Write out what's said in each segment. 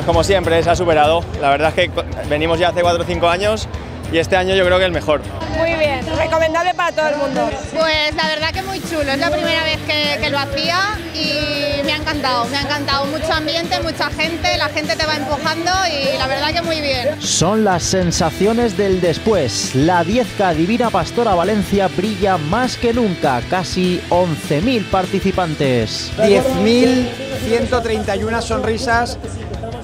como siempre, se ha superado. La verdad es que venimos ya hace 4 o 5 años y este año yo creo que el mejor. Muy bien, recomendable para todo el mundo. Pues la verdad que muy chulo, es la primera vez que lo hacía y me ha encantado, mucho ambiente, mucha gente, la gente te va empujando y la verdad que muy bien. Son las sensaciones del después. La 10K Divina Pastora Valencia brilla más que nunca, casi 11.000 participantes. 10.131 sonrisas,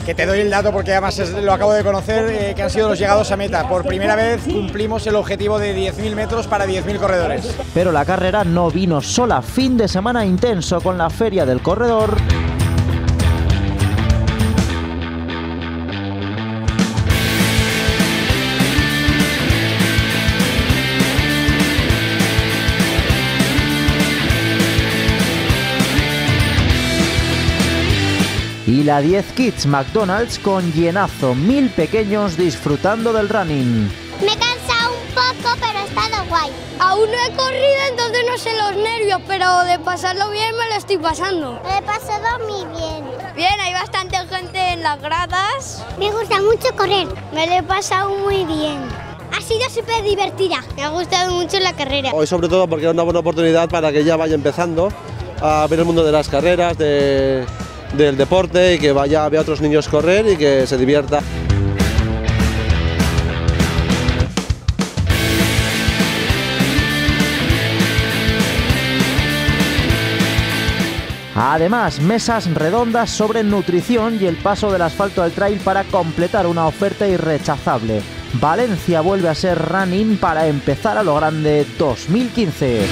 que te doy el dato porque además lo acabo de conocer, que han sido los llegados a meta. Por primera vez cumplimos el objetivo de 10.000 metros para 10.000 corredores. Pero la carrera no vino sola, fin de semana intenso con la Feria del Corredor. Y la 10 Kids McDonald's con llenazo, 1000 pequeños disfrutando del running. Me he cansado un poco, pero ha estado guay. Aún no he corrido, entonces no sé los nervios, pero de pasarlo bien me lo estoy pasando. Lo he pasado muy bien. Bien, hay bastante gente en las gradas. Me gusta mucho correr. Me lo he pasado muy bien. Ha sido súper divertida. Me ha gustado mucho la carrera. Hoy sobre todo porque es una buena oportunidad para que ella vaya empezando a ver el mundo de las carreras, del deporte y que vaya a ver a otros niños correr y que se divierta. Además, mesas redondas sobre nutrición y el paso del asfalto al trail para completar una oferta irrechazable. Valencia vuelve a ser running para empezar a lo grande 2015.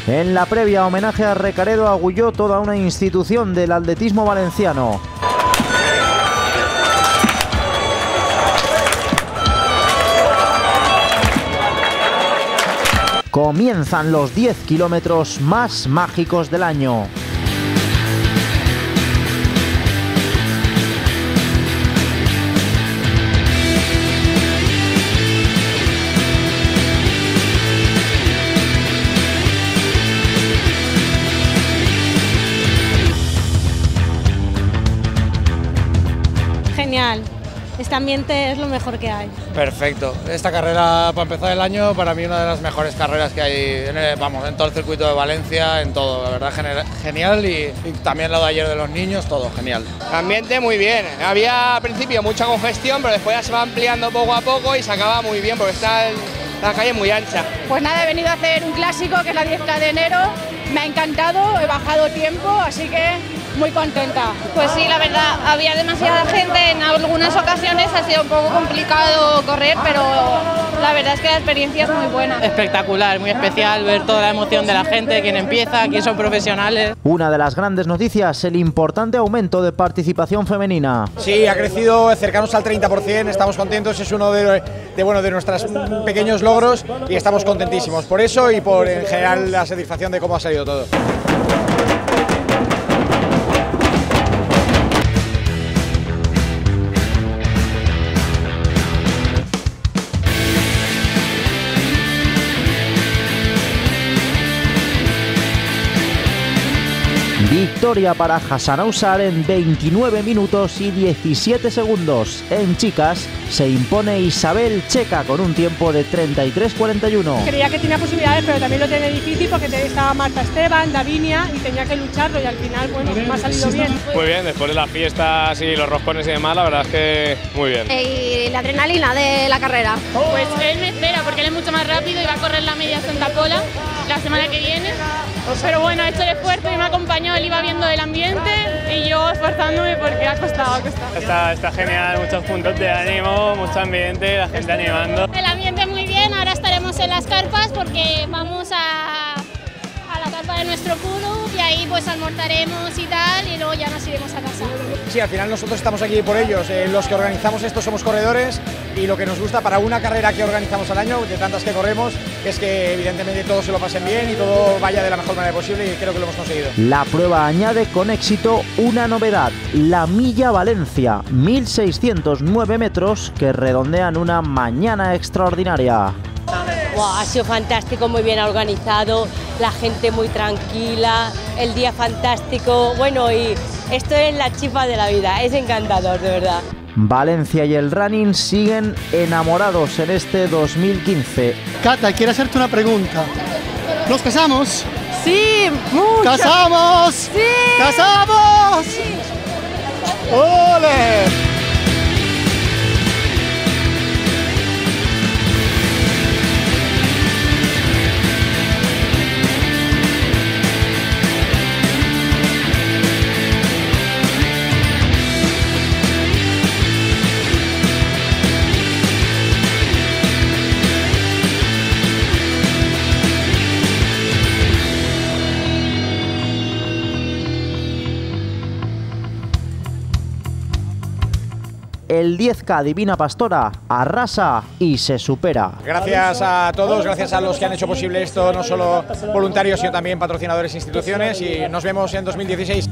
En la previa, homenaje a Recaredo Agulló, toda una institución del atletismo valenciano. Comienzan los 10 kilómetros más mágicos del año. Genial, este ambiente es lo mejor que hay. Perfecto, esta carrera para empezar el año para mí una de las mejores carreras que hay en todo el circuito de Valencia, en todo, la verdad genial y también lo de ayer de los niños, todo genial. Ambiente muy bien, había al principio mucha congestión pero después ya se va ampliando poco a poco y se acaba muy bien porque está la calle muy ancha. Pues nada, he venido a hacer un clásico que es la 10K de enero, me ha encantado, he bajado tiempo, así que muy contenta. Pues sí, la verdad, había demasiada gente, en algunas ocasiones ha sido un poco complicado correr, pero la verdad es que la experiencia es muy buena. Espectacular, muy especial ver toda la emoción de la gente, quién empieza, quién son profesionales. Una de las grandes noticias, el importante aumento de participación femenina. Sí, ha crecido cercanos al 30%, estamos contentos, es uno de nuestros pequeños logros y estamos contentísimos por eso y por en general la satisfacción de cómo ha salido todo. Victoria para Hassan Ausar en 29 minutos y 17 segundos. En chicas se impone Isabel Checa con un tiempo de 33:41. Creía que tenía posibilidades, pero también lo tiene difícil porque estaba Marta Esteban, Davinia y tenía que lucharlo y al final, bueno, me ha salido bien. Muy bien, después de las fiestas y los roscones y demás, la verdad es que muy bien. Y la adrenalina de la carrera. Pues él me espera porque él es mucho más rápido y va a correr la media Santa Pola la semana que viene. Pero bueno, he hecho el esfuerzo y me ha acompañado, él iba viendo el ambiente y yo esforzándome porque ha costado. Está genial, muchos puntos de ánimo, mucho ambiente, la gente animando. El ambiente muy bien, ahora estaremos en las carpas porque vamos a la carpa para nuestro club y ahí pues almorzaremos y tal y luego ya nos iremos a casa. Sí, al final nosotros estamos aquí por ellos, los que organizamos esto somos corredores y lo que nos gusta para una carrera que organizamos al año, de tantas que corremos, es que evidentemente todos se lo pasen bien y todo vaya de la mejor manera posible y creo que lo hemos conseguido. La prueba añade con éxito una novedad, la Milla Valencia, 1609 metros que redondean una mañana extraordinaria. Wow, ha sido fantástico, muy bien organizado, la gente muy tranquila, el día fantástico, bueno, y esto es la chispa de la vida, es encantador, de verdad. Valencia y el running siguen enamorados en este 2015. Cata, quiero hacerte una pregunta. ¿Nos casamos? Sí, mucho. ¡Casamos! ¡Sí! ¡Casamos! Sí. ¡Ole! El 10K Divina Pastora arrasa y se supera. Gracias a todos, gracias a los que han hecho posible esto, no solo voluntarios, sino también patrocinadores e instituciones, y nos vemos en 2016.